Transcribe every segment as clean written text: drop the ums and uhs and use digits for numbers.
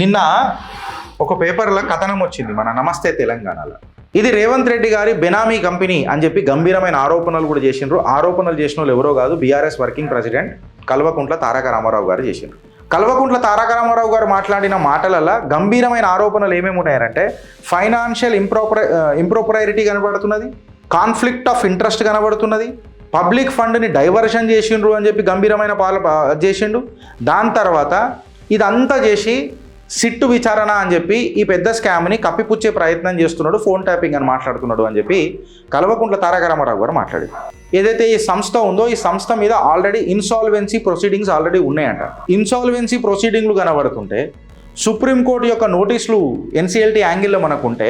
నిన్న ఒక పేపర్లో కథనం వచ్చింది మన నమస్తే తెలంగాణలో. ఇది రేవంత్ రెడ్డి గారి బెనామీ కంపెనీ అని చెప్పి గంభీరమైన ఆరోపణలు కూడా చేసిండ్రు. ఆరోపణలు చేసిన వాళ్ళు ఎవరో కాదు, BRS working president Kalvakuntla Taraka Ramarao గారు చేసిండ్రు. కల్వకుంట్ల తారక రామారావు గారు మాట్లాడిన మాటలలో గంభీరమైన ఆరోపణలు ఏమేమి ఉన్నాయంటే ఫైనాన్షియల్ ఇంప్రోపరైటీ కనబడుతున్నది, కాన్ఫ్లిక్ట్ ఆఫ్ ఇంట్రెస్ట్ కనబడుతున్నది, పబ్లిక్ ఫండ్ని డైవర్షన్ చేసిండ్రు అని చెప్పి గంభీరమైన చేసిండు. దాని తర్వాత ఇదంతా చేసి సిట్టు విచారణ అని చెప్పి ఈ పెద్ద స్కామ్ని కప్పిపుచ్చే ప్రయత్నం చేస్తున్నాడు, ఫోన్ ట్యాపింగ్ అని మాట్లాడుతున్నాడు అని చెప్పి కల్వకుంట్ల తారక రామారావు గారు మాట్లాడారు. ఏదైతే ఈ సంస్థ ఉందో ఈ సంస్థ మీద ఆల్రెడీ ఇన్సాల్వెన్సీ ప్రొసీడింగ్స్ ఆల్రెడీ ఉన్నాయంట. ఇన్సాల్వెన్సీ ప్రొసీడింగ్లు కనబడుతుంటే సుప్రీంకోర్టు యొక్క నోటీసులు ఎన్సీఎల్టీ యాంగిల్లో మనకుంటే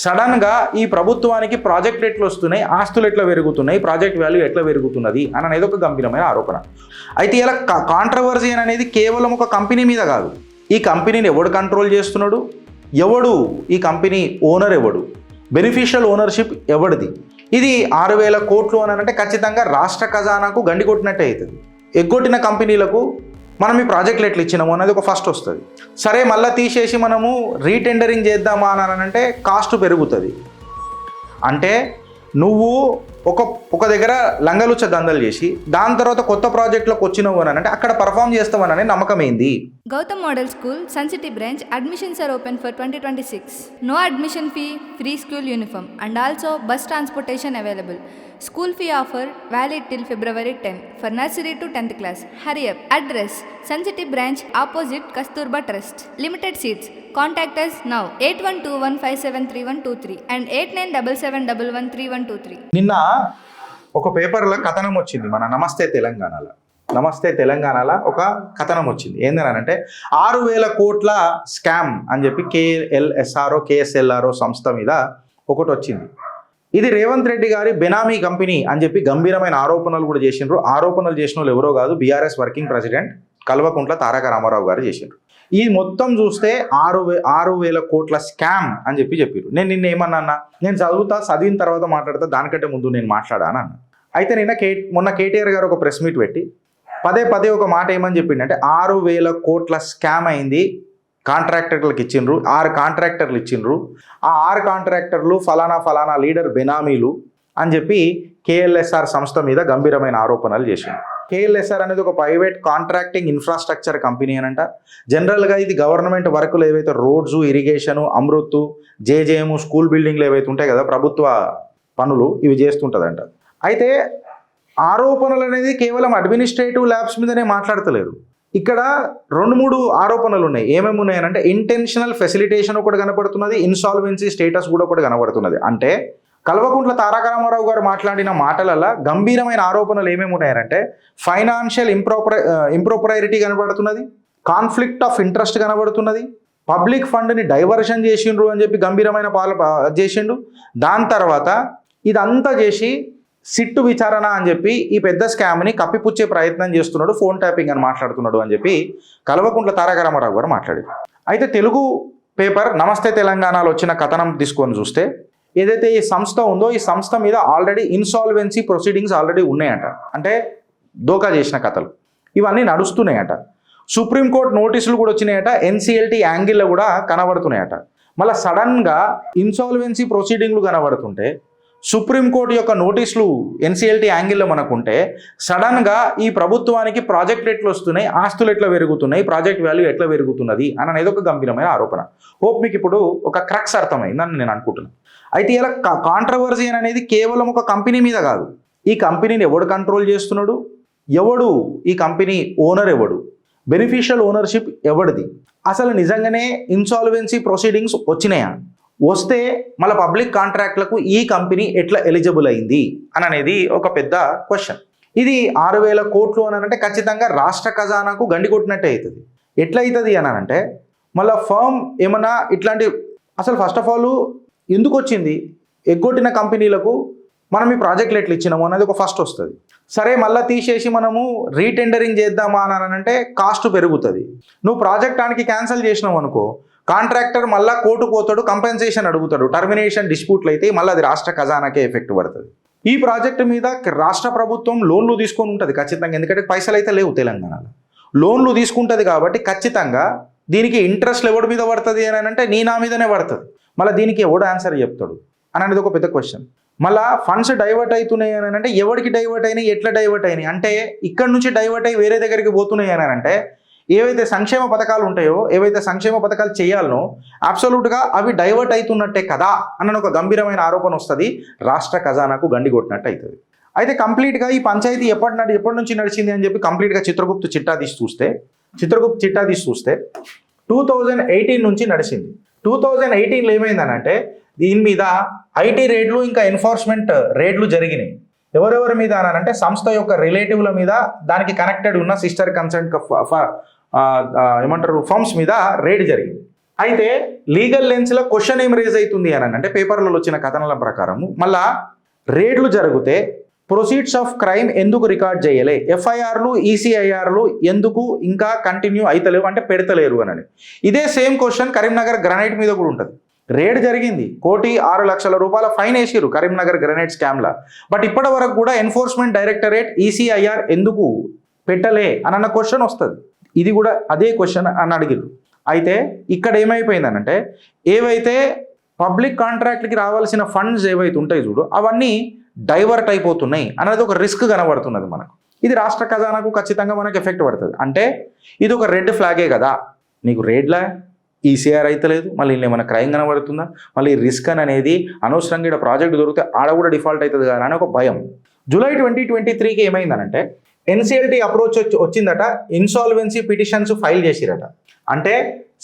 సడన్గా ఈ ప్రభుత్వానికి ప్రాజెక్ట్ ఎట్లు వస్తున్నాయి, ఆస్తులు ఎట్లా పెరుగుతున్నాయి, ప్రాజెక్ట్ వాల్యూ ఎట్లా పెరుగుతున్నది అని అనేది ఒక గంభీరమైన ఆరోపణ. అయితే ఇలా కాంట్రవర్సీ అనేది కేవలం ఒక కంపెనీ మీద కాదు. ఈ కంపెనీని ఎవడు కంట్రోల్ చేస్తున్నాడు, ఎవడు ఈ కంపెనీ ఓనర్, ఎవడు బెనిఫిషియల్ ఓనర్షిప్ ఎవడిది, ఇది 6,000 కోట్లు అని అంటే ఖచ్చితంగా రాష్ట్ర ఖజానాకు గండి కొట్టినట్టే అవుతుంది. ఎగ్గొట్టిన కంపెనీలకు మనం ఈ ప్రాజెక్టులు ఎట్లా ఇచ్చినాము అనేది ఒక ఫస్ట్ వస్తుంది. సరే మళ్ళీ తీసేసి మనము రీటెండరింగ్ చేద్దామా అని అంటే కాస్ట్ పెరుగుతుంది. అంటే నువ్వు ఒక దగ్గర లంగలుచ్చ దందలు చేసి దాని తర్వాత కొత్త ప్రాజెక్టులకు వచ్చినావు అని అంటే అక్కడ పర్ఫామ్ చేస్తామని నమ్మకం ఏంది? Gautam Model School, Sun City branch, admissions are open for 2026. No admission fee, free school uniform and also bus transportation available. School fee offer valid till February 10 for nursery to 10th class. Hurry up. Address: Sun City branch opposite Kasturba Trust. Limited seats. Contact us now 8121573123 and 8977113123. నిన్న ఒక పేపర్లో కథనం వచ్చింది మన నమస్తే తెలంగాణలో ఒక కథనం వచ్చింది. ఏంటంటే 6,000 కోట్ల స్కామ్ అని చెప్పి కేఎస్ఎల్ఆర్ఓ సంస్థ మీద ఒకటి వచ్చింది. ఇది రేవంత్ రెడ్డి గారి బెనామీ కంపెనీ అని చెప్పి గంభీరమైన ఆరోపణలు కూడా చేసిండ్రు. ఆరోపణలు చేసిన వాళ్ళు ఎవరో కాదు, BRS working president Kalvakuntla Taraka Ramarao గారు చేసిండ్రు. ఈ మొత్తం చూస్తే 6,000 కోట్ల స్కామ్ అని చెప్పారు. నేను నిన్న ఏమన్నా, నేను చదివిన తర్వాత మాట్లాడతా, దానికంటే ముందు నేను మాట్లాడాను అన్న. అయితే మొన్న కేటీఆర్ గారు ఒక ప్రెస్ మీట్ పెట్టి పదే ఒక మాట ఏమని చెప్పిండంటే 6,000 కోట్ల స్కామ్ అయింది, కాంట్రాక్టర్లకు ఇచ్చిండ్రు, 6 కాంట్రాక్టర్లు ఇచ్చిండ్రు, ఆ 6 కాంట్రాక్టర్లు ఫలానా లీడర్ బెనామీలు అని చెప్పి కేఎల్ఎస్ఆర్ సంస్థ మీద గంభీరమైన ఆరోపణలు చేసిండ్రు. కేఎల్ఎస్ఆర్ అనేది ఒక ప్రైవేట్ కాంట్రాక్టింగ్ ఇన్ఫ్రాస్ట్రక్చర్ కంపెనీ అనంట. జనరల్గా ఇది గవర్నమెంట్ వర్కులు ఏవైతే roads, irrigation, Amrit, JJM, school బిల్డింగ్లు ఏవైతే ఉంటాయి కదా, ప్రభుత్వ పనులు ఇవి చేస్తుంటుందంట. అయితే ఆరోపణలు అనేది కేవలం అడ్మినిస్ట్రేటివ్ ల్యాబ్స్ మీదనే మాట్లాడతలేరు. ఇక్కడ 2-3 ఆరోపణలు ఉన్నాయి. ఏమేమి ఉన్నాయనంటే ఇంటెన్షనల్ ఫెసిలిటేషన్ ఒకటి కనపడుతున్నది, ఇన్సాల్వెన్సీ స్టేటస్ కూడా ఒకటి కనబడుతున్నది. అంటే కల్వకుంట్ల తారక రామారావు గారు మాట్లాడిన మాటలలో గంభీరమైన ఆరోపణలు ఏమేమి ఉన్నాయంటే ఫైనాన్షియల్ ఇంప్రోపరైటీ కనబడుతున్నది, కాన్ఫ్లిక్ట్ ఆఫ్ ఇంట్రెస్ట్ కనబడుతున్నది, పబ్లిక్ ఫండ్ని డైవర్షన్ చేసిండ్రు అని చెప్పి గంభీరమైన చేసిండు. దాని తర్వాత ఇదంతా చేసి సిట్టు విచారణ అని చెప్పి ఈ పెద్ద స్కామ్ని కప్పిపుచ్చే ప్రయత్నం చేస్తున్నాడు, ఫోన్ ట్యాపింగ్ అని మాట్లాడుతున్నాడు అని చెప్పి కల్వకుంట్ల తారక రామారావు గారు మాట్లాడారు. అయితే తెలుగు పేపర్ నమస్తే తెలంగాణలో వచ్చిన కథనం తీసుకొని చూస్తే ఏదైతే ఈ సంస్థ ఉందో ఈ సంస్థ మీద ఆల్రెడీ ఇన్సాల్వెన్సీ ప్రొసీడింగ్స్ ఆల్రెడీ ఉన్నాయంట. అంటే దోకా చేసిన కథలు ఇవన్నీ నడుస్తున్నాయట. సుప్రీంకోర్టు నోటీసులు కూడా వచ్చినాయట, ఎన్సీఎల్టీ యాంగిల్లో కూడా కనబడుతున్నాయట. మళ్ళీ సడన్గా ఇన్సాల్వెన్సీ ప్రొసీడింగ్లు కనబడుతుంటే సుప్రీంకోర్టు యొక్క నోటీసులు ఎన్సీఎల్టీ యాంగిల్లో మనకుంటే సడన్గా ఈ ప్రభుత్వానికి ప్రాజెక్ట్ ఎట్లు వస్తున్నాయి, ఆస్తులు ఎట్లా పెరుగుతున్నాయి, ప్రాజెక్ట్ వాల్యూ ఎట్లా పెరుగుతున్నది అని అనేది ఒక గంభీరమైన ఆరోపణ. హోప్ మీకు ఇప్పుడు ఒక క్రక్స్ అర్థమైందని నేను అనుకుంటున్నాను. అయితే ఇలా కాంట్రవర్సీ అనేది కేవలం ఒక కంపెనీ మీద కాదు. ఈ కంపెనీని ఎవడు కంట్రోల్ చేస్తున్నాడు, ఎవడు ఈ కంపెనీ ఓనర్, ఎవడు బెనిఫిషియల్ ఓనర్షిప్ ఎవడిది, అసలు నిజంగానే ఇన్సాల్వెన్సీ ప్రొసీడింగ్స్ వచ్చినాయా, వస్తే మళ్ళీ పబ్లిక్ కాంట్రాక్ట్లకు ఈ కంపెనీ ఎట్లా ఎలిజిబుల్ అయింది అని అనేది ఒక పెద్ద క్వశ్చన్. ఇది 6,000 కోట్లు అని అంటే ఖచ్చితంగా రాష్ట్ర ఖజానాకు గండి కొట్టినట్టే అవుతుంది. ఎట్లా అవుతుంది అని అంటే మళ్ళీ ఫర్మ్ ఏమన్నా ఇట్లాంటి అసలు ఫస్ట్ ఆఫ్ ఆల్ ఎందుకు వచ్చింది, ఎగ్గొట్టిన కంపెనీలకు మనం ఈ ప్రాజెక్టులు ఎట్లా ఇచ్చినాము అనేది ఒక ఫస్ట్ వస్తుంది. సరే మళ్ళీ తీసేసి మనము రీటెండరింగ్ చేద్దామా అని అంటే కాస్ట్ పెరుగుతుంది. నువ్వు ప్రాజెక్టానికి క్యాన్సిల్ చేసినావు అనుకో, కాంట్రాక్టర్ మళ్ళీ కోర్టుకు పోతాడు, కంపెన్సేషన్ అడుగుతాడు, టర్మినేషన్ డిస్ప్యూట్లు అయితే మళ్ళీ అది రాష్ట్ర ఖజానాకే ఎఫెక్ట్ పడుతుంది. ఈ ప్రాజెక్టు మీద రాష్ట్ర ప్రభుత్వం లోన్లు తీసుకొని ఉంటుంది ఖచ్చితంగా, ఎందుకంటే పైసలు అయితే లేవు తెలంగాణలో, లోన్లు తీసుకుంటుంది కాబట్టి ఖచ్చితంగా దీనికి ఇంట్రెస్ట్ ఎవడి మీద పడుతుంది అని అంటే నా మీదనే పడుతుంది. మళ్ళీ దీనికి ఎవడు ఆన్సర్ చెప్తాడు అని అనేది ఒక పెద్ద క్వశ్చన్. మళ్ళీ ఫండ్స్ డైవర్ట్ అవుతున్నాయి అని అంటే ఎవరికి డైవర్ట్ అయినాయి, ఎట్లా డైవర్ట్ అయినాయి అంటే ఇక్కడ నుంచి డైవర్ట్ అయ్యి వేరే దగ్గరికి పోతున్నాయి అని అంటే ఏవైతే సంక్షేమ పథకాలు ఉంటాయో, ఏవైతే సంక్షేమ పథకాలు చేయాలనో అబ్సల్యూట్గా అవి డైవర్ట్ అవుతున్నట్టే కదా అన్న ఒక గంభీరమైన ఆరోపణ వస్తుంది. రాష్ట్ర ఖజానాకు గండి కొట్టినట్టు అవుతుంది. అయితే కంప్లీట్గా ఈ పంచాయతీ ఎప్పటి నుంచి నడిచింది అని చెప్పి కంప్లీట్గా చిత్రగుప్త చిట్టా తీసి చూస్తే 2018 నుంచి నడిచింది. 2018లో ఏమైందనంటే దీని మీద ఐటీ రేడ్లు ఇంకా ఎన్ఫోర్స్మెంట్ రేడ్లు జరిగినాయి. ఎవరెవరి మీద అనంటే సంస్థ యొక్క రిలేటివ్ల మీద, దానికి కనెక్టెడ్ ఉన్న సిస్టర్ కన్సర్న్ ఫర్మ్స్ మీద రేడ్ జరిగింది. అయితే లీగల్ లెన్స్లో క్వశ్చన్ ఏం రేజ్ అవుతుంది అని అంటే పేపర్లలో వచ్చిన కథనాల ప్రకారము మళ్ళా రేడ్లు జరిగితే ప్రొసీడ్స్ ఆఫ్ క్రైమ్ ఎందుకు రికార్డ్ చేయలే, ఎఫ్ఐఆర్లు ఈసీఐఆర్లు ఎందుకు ఇంకా కంటిన్యూ అవుతలేవు అంటే పెడతలేరు అని. ఇదే సేమ్ క్వశ్చన్ కరీంనగర్ గ్రనైట్ మీద కూడా ఉంటుంది. రేడ్ జరిగింది, 1,06,00,000 రూపాయల ఫైన్ వేసిరు కరీంనగర్ గ్రనైట్ స్కామ్లా. బట్ ఇప్పటి వరకు కూడా ఎన్ఫోర్స్మెంట్ డైరెక్టరేట్ ఈసీఐఆర్ ఎందుకు పెట్టలే అన్న క్వశ్చన్ వస్తుంది. ఇది కూడా అదే క్వశ్చన్ అని అడిగిరు. అయితే ఇక్కడ ఏమైపోయిందనంటే ఏవైతే పబ్లిక్ కాంట్రాక్ట్కి రావాల్సిన ఫండ్స్ ఏవైతే ఉంటాయి చూడు అవన్నీ డైవర్ట్ అయిపోతున్నాయి అనేది ఒక రిస్క్ కనబడుతున్నది మనకు. ఇది రాష్ట్ర ఖజానాకు ఖచ్చితంగా మనకు ఎఫెక్ట్ పడుతుంది. అంటే ఇది ఒక రెడ్ ఫ్లాగే కదా, నీకు రేడ్లా ఈసీఆర్ అయితే లేదు, మళ్ళీ ఏమైనా క్రైమ్ కనబడుతుందా, మళ్ళీ రిస్క్ అనేది అనవసరంగా ఇక్కడ ప్రాజెక్ట్ దొరికితే ఆడ కూడా డిఫాల్ట్ అవుతుంది కదా అని ఒక భయం. జూలై 2023కి ఏమైందనంటే ఎన్సీఎల్టీ అప్రోచ్ వచ్చిందట, ఇన్సాల్వెన్సీ పిటిషన్స్ ఫైల్ చేసిరట. అంటే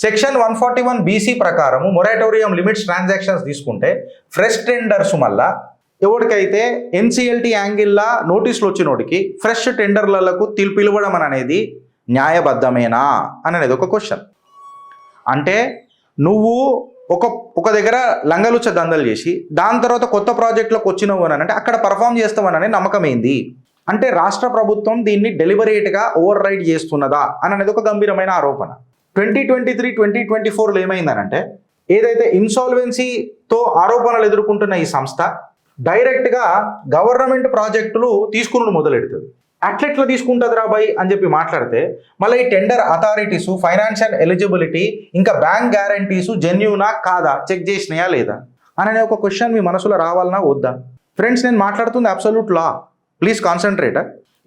సెక్షన్ 141 BC ప్రకారము మొరాటోరియం లిమిట్స్ ట్రాన్సాక్షన్స్ తీసుకుంటే ఫ్రెష్ టెండర్స్ మళ్ళా ఎవరికైతే ఎన్సీఎల్టీ యాంగిల్లా నోటీసులు వచ్చినోడికి ఫ్రెష్ టెండర్లకు పిలవడం అనేది న్యాయబద్ధమేనా అనేది ఒక క్వశ్చన్. అంటే నువ్వు ఒక దగ్గర లంగలుచ్చ దందలు చేసి దాని తర్వాత కొత్త ప్రాజెక్టులకు వచ్చినావు అని అంటే అక్కడ పర్ఫామ్ చేస్తావననే నమ్మకం ఏంది అంటే రాష్ట్ర ప్రభుత్వం దీన్ని డెలిబరేట్గా ఓవర్ రైడ్ చేస్తున్నదా అనేది ఒక గంభీరమైన ఆరోపణ. 2023-2024లో ఏమైందనంటే ఏదైతే ఇన్సాల్వెన్సీతో ఆరోపణలు ఎదుర్కొంటున్న ఈ సంస్థ డైరెక్ట్గా గవర్నమెంట్ ప్రాజెక్టులు తీసుకుని మొదలెడుతుంది. అట్లెట్లా తీసుకుంటుంది రాబాయ్ అని చెప్పి మాట్లాడితే మళ్ళీ ఈ టెండర్ అథారిటీసు, ఫైనాన్షియల్ ఎలిజిబిలిటీ ఇంకా బ్యాంక్ గ్యారంటీసు జెన్యూనా కాదా చెక్ చేసినాయా లేదా అనే ఒక క్వశ్చన్ మీ మనసులో రావాలన్నా వద్దా? ఫ్రెండ్స్, నేను మాట్లాడుతుంది అబ్సల్యూట్ లా, ప్లీజ్ కాన్సన్ట్రేట్.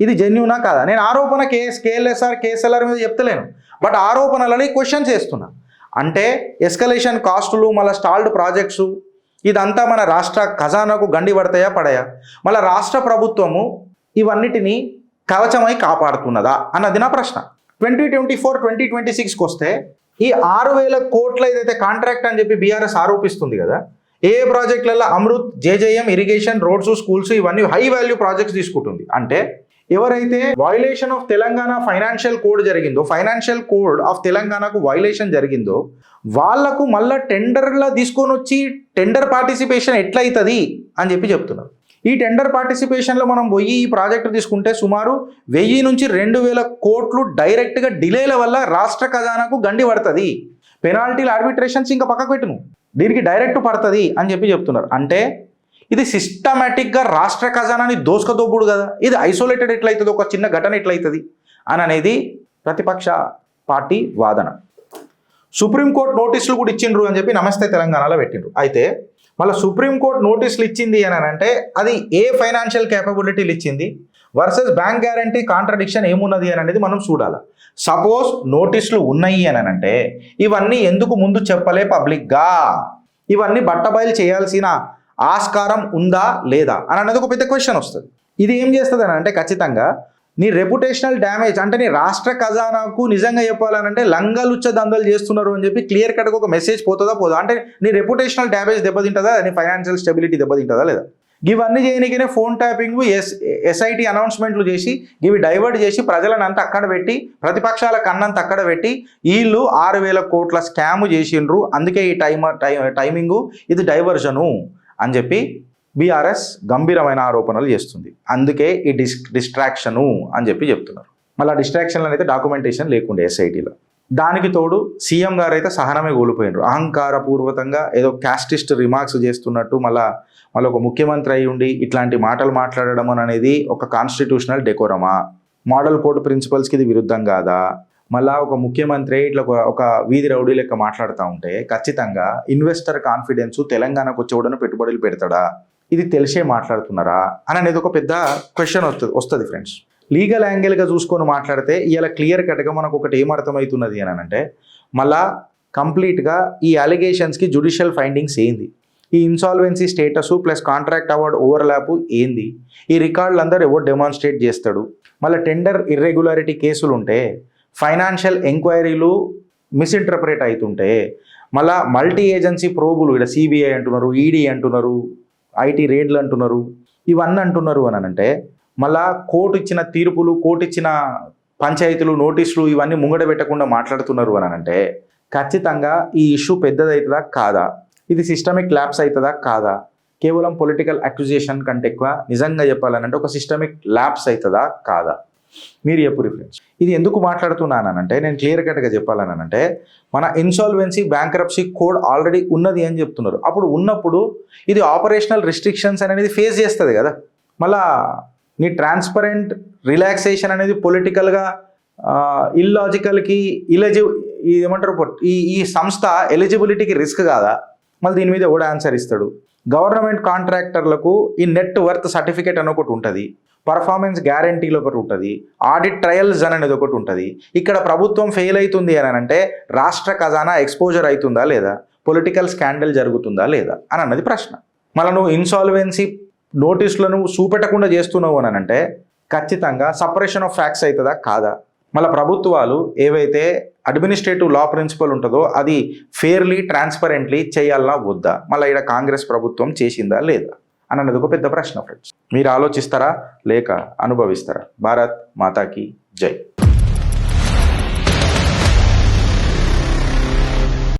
ఇది జెన్యూనా కాదా? నేను ఆరోపణ కేఎల్ఎస్ఆర్ కేఎస్ఎల్ఆర్ మీద చెప్తలేను, బట్ ఆరోపణలని క్వశ్చన్స్ చేస్తున్నా. అంటే ఎస్కలేషన్ కాస్టులు, మళ్ళీ స్టాల్డ్ ప్రాజెక్ట్స్, ఇదంతా మన రాష్ట్ర ఖజానాకు గండి పడతాయా? మళ్ళీ రాష్ట్ర ప్రభుత్వము ఇవన్నిటినీ కవచమై కాపాడుతున్నదా అన్నది నా ప్రశ్న. 2024-2026కి వస్తే ఈ 6,000 కోట్ల ఏదైతే కాంట్రాక్ట్ అని చెప్పి బీఆర్ఎస్ ఆరోపిస్తుంది కదా, ఏ ప్రాజెక్టులలో AMRUT, JJM, irrigation, roads, schools ఇవన్నీ హై వాల్యూ ప్రాజెక్ట్స్ తీసుకుంటుంది. అంటే ఎవరైతే violation of Telangana financial code జరిగిందో, ఫైనాన్షియల్ కోడ్ ఆఫ్ తెలంగాణకు వైలేషన్ జరిగిందో వాళ్లకు మళ్ళీ టెండర్లా తీసుకొని వచ్చి టెండర్ పార్టిసిపేషన్ ఎట్లయితుంది అని చెప్పి చెప్తున్నారు. ఈ టెండర్ పార్టిసిపేషన్లో మనం పోయి ఈ ప్రాజెక్టు తీసుకుంటే సుమారు 1000 నుంచి 2,000 కోట్లు డైరెక్ట్గా డిలేల వల్ల రాష్ట్ర ఖజానాకు గండి పడుతుంది. పెనాల్టీలు, ఆర్బిట్రేషన్స్ ఇంకా పక్కకు పెట్టును, దీనికి డైరెక్ట్ పడుతుంది అని చెప్పి చెప్తున్నారు. అంటే ఇది సిస్టమేటిక్గా రాష్ట్ర ఖజానాని దోసుకదోబుడు కదా. ఇది ఐసోలేటెడ్ ఎట్లయితుంది, ఒక చిన్న ఘటన ఎట్లయితుంది అని అనేది ప్రతిపక్ష పార్టీ వాదన. సుప్రీంకోర్టు నోటీసులు కూడా ఇచ్చిండ్రు అని చెప్పి నమస్తే తెలంగాణలో పెట్టిండ్రు. అయితే మళ్ళీ సుప్రీంకోర్టు నోటీసులు ఇచ్చింది అని అంటే అది ఏ ఫైనాన్షియల్ క్యాపబిలిటీలు ఇచ్చింది వర్సెస్ బ్యాంక్ గ్యారంటీ కాంట్రడిక్షన్ ఏమున్నది అని అనేది మనం చూడాలి. సపోజ్ నోటీసులు ఉన్నాయి అని అంటే ఇవన్నీ ఎందుకు ముందు చెప్పలే పబ్లిక్గా, ఇవన్నీ బట్టబయలు చేయాల్సిన ఆస్కారం ఉందా లేదా అని అనేది ఒక పెద్ద క్వశ్చన్ వస్తుంది. ఇది ఏం చేస్తుంది అని అంటే ఖచ్చితంగా నీ రెప్యుటేషనల్ డ్యామేజ్, అంటే నీ రాష్ట్ర ఖజానాకు నిజంగా చెప్పాలనంటే లంగలుచ్చ దందలు చేస్తున్నారు అని చెప్పి క్లియర్ కట్గా ఒక మెసేజ్ పోతుందా పోదా, అంటే నీ రెప్యుటేషనల్ డ్యామేజ్ దెబ్బతింటుందా, నీ ఫైనాన్షియల్ స్టెబిలిటీ దెబ్బతింటుందా లేదా. ఇవన్నీ చేయనికనే ఫోన్ ట్యాపింగ్, ఎస్ఐటి అనౌన్స్మెంట్లు చేసి ఇవి డైవర్ట్ చేసి ప్రజలను అంతా అక్కడ పెట్టి ప్రతిపక్షాల కన్నంత అక్కడ పెట్టి వీళ్ళు 6,000 కోట్ల స్కామ్ చేసిండ్రు, అందుకే ఈ టైమింగు ఇది డైవర్జను అని చెప్పి బీఆర్ఎస్ గంభీరమైన ఆరోపణలు చేస్తుంది. అందుకే ఈ డిస్ట్రాక్షను అని చెప్పి చెప్తున్నారు. మళ్ళీ డిస్ట్రాక్షన్లు అయితే డాక్యుమెంటేషన్ లేకుండే ఎస్ఐటీలో. దానికి తోడు సీఎం గారు అయితే సహనమే కోల్పోయినారు. అహంకారపూర్వకంగా ఏదో క్యాస్టిస్ట్ రిమార్క్స్ చేస్తున్నట్టు మళ్ళీ ఒక ముఖ్యమంత్రి అయి ఉండి ఇట్లాంటి మాటలు మాట్లాడడం అనేది ఒక కాన్స్టిట్యూషనల్ డెకోరమా, మోడల్ కోడ్ ప్రిన్సిపల్స్కి ఇది విరుద్ధం కాదా, మళ్ళా ఒక ముఖ్యమంత్రి ఇట్లా ఒక వీధి రౌడీ లెక్క మాట్లాడుతూ ఉంటే ఖచ్చితంగా ఇన్వెస్టర్ కాన్ఫిడెన్స్ తెలంగాణకు వచ్చేవాడని పెట్టుబడులు పెడతాడా, ఇది తెలిసే మాట్లాడుతున్నారా అని అనేది ఒక పెద్ద క్వశ్చన్ వస్తుంది ఫ్రెండ్స్. లీగల్ యాంగిల్గా చూసుకొని మాట్లాడితే ఇలా క్లియర్ కట్గా మనకు ఒకటి ఏమర్థమవుతున్నది అని అంటే మళ్ళా కంప్లీట్గా ఈ అలిగేషన్స్కి జ్యుడిషియల్ ఫైండింగ్స్ ఏంది, ఈ insolvency status plus contract award overlap ఏంది, ఈ రికార్డులు అందరూ ఎవరు డెమాన్స్ట్రేట్ చేస్తాడు, మళ్ళీ టెండర్ ఇర్రెగ్యులారిటీ కేసులు ఉంటే, ఫైనాన్షియల్ ఎంక్వైరీలు మిస్ఇంటర్ప్రేట్ అవుతుంటే, మళ్ళీ మల్టీ ఏజెన్సీ ప్రోబులు ఇక్కడ సిబిఐ అంటున్నారు, ఈడీ అంటున్నారు, ఐటీ రేడ్లు అంటున్నారు, ఇవన్నీ అంటున్నారు అని అంటే మళ్ళా కోర్టు ఇచ్చిన తీర్పులు, కోర్టు ఇచ్చిన పంచాయతీలు, నోటీసులు ఇవన్నీ ముంగడ పెట్టకుండా మాట్లాడుతున్నారు అని అంటే ఖచ్చితంగా ఈ ఇష్యూ పెద్దదవుతుందా కాదా, ఇది సిస్టమిక్ ల్యాప్స్ అవుతుందా కాదా, కేవలం పొలిటికల్ అక్యుజేషన్ కంటే ఎక్కువ నిజంగా చెప్పాలనంటే ఒక సిస్టమిక్ ల్యాప్స్ అవుతుందా కాదా, మీరు చెప్పు రిఫరెన్స్. ఇది ఎందుకు మాట్లాడుతున్నానంటే నేను క్లియర్ కట్గా చెప్పాలనంటే మన ఇన్సాల్వెన్సీ బ్యాంక్రప్సీ కోడ్ ఆల్రెడీ ఉన్నది అని చెప్తున్నారు. అప్పుడు ఉన్నప్పుడు ఇది ఆపరేషనల్ రిస్ట్రిక్షన్స్ అనేది ఫేస్ చేస్తుంది కదా. మళ్ళా నీ ట్రాన్స్పరెంట్ రిలాక్సేషన్ అనేది పొలిటికల్గా ఇల్లాజికల్కి ఏమంటారు ఈ సంస్థ ఎలిజిబిలిటీకి రిస్క్ కాదా, మళ్ళీ దీని మీద ఎవడు ఆన్సర్ ఇస్తాడు. గవర్నమెంట్ కాంట్రాక్టర్లకు ఈ నెట్ వర్త్ సర్టిఫికేట్ అని ఒకటి ఉంటుంది, పర్ఫార్మెన్స్ గ్యారంటీలు ఒకటి ఉంటుంది, ఆడిట్ ట్రయల్స్ అనేది ఒకటి ఉంటుంది. ఇక్కడ ప్రభుత్వం ఫెయిల్ అవుతుంది అని అంటే రాష్ట్ర ఖజానా ఎక్స్పోజర్ అవుతుందా లేదా, పొలిటికల్ స్కాండల్ జరుగుతుందా లేదా అని అన్నది ప్రశ్న. మళ్ళీ నువ్వు ఇన్సాల్వెన్సీ నోటీసులను చూపెట్టకుండా చేస్తున్నావు అని అంటే ఖచ్చితంగా సపరేషన్ ఆఫ్ ఫ్యాక్ట్స్ అవుతుందా కాదా. మళ్ళీ ప్రభుత్వాలు ఏవైతే అడ్మినిస్ట్రేటివ్ లా ప్రిన్సిపల్ ఉంటుందో అది ఫెయిర్లీ ట్రాన్స్పరెంట్లీ చేయాలన్నా వద్దా, మళ్ళీ ఇక్కడ కాంగ్రెస్ ప్రభుత్వం చేసిందా లేదా అన్నది ఒక పెద్ద ప్రశ్న ఫ్రెండ్స్. మీరు ఆలోచిస్తారా లేక అనుభవిస్తారా? భారత్ మాతాకి జై.